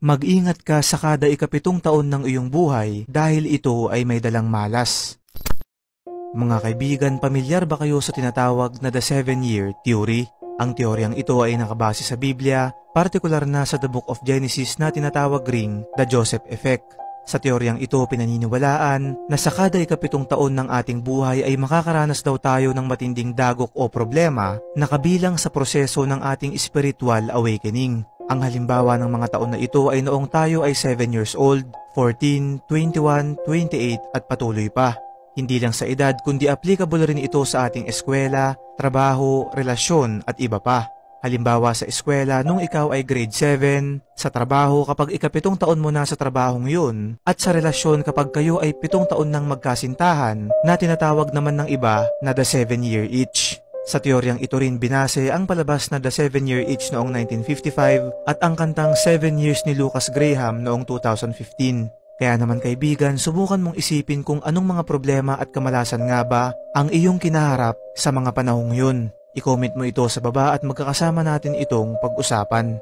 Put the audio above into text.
Mag-ingat ka sa kada ikapitong taon ng iyong buhay dahil ito ay may dalang malas. Mga kaibigan, pamilyar ba kayo sa tinatawag na The 7-Year Theory? Ang teoryang ito ay nakabase sa Biblia, partikular na sa The Book of Genesis na tinatawag ring The Joseph Effect. Sa teoryang ito pinaniniwalaan na sa kada ikapitong taon ng ating buhay ay makakaranas daw tayo ng matinding dagok o problema na kabilang sa proseso ng ating spiritual awakening. Ang halimbawa ng mga taon na ito ay noong tayo ay 7 years old, 14, 21, 28 at patuloy pa. Hindi lang sa edad kundi applicable rin ito sa ating eskwela, trabaho, relasyon at iba pa. Halimbawa sa eskwela nung ikaw ay grade 7, sa trabaho kapag ikapitong taon mo na sa trabahong yun, at sa relasyon kapag kayo ay 7 taon nang magkasintahan na tinatawag naman ng iba na The 7-Year Itch. Sa teoryang ito rin binase ang palabas na The 7-Year Itch noong 1955 at ang kantang 7 Years ni Lucas Graham noong 2015. Kaya naman kaibigan, subukan mong isipin kung anong mga problema at kamalasan nga ba ang iyong kinaharap sa mga panahong yun. I-comment mo ito sa baba at magkakasama natin itong pag-usapan.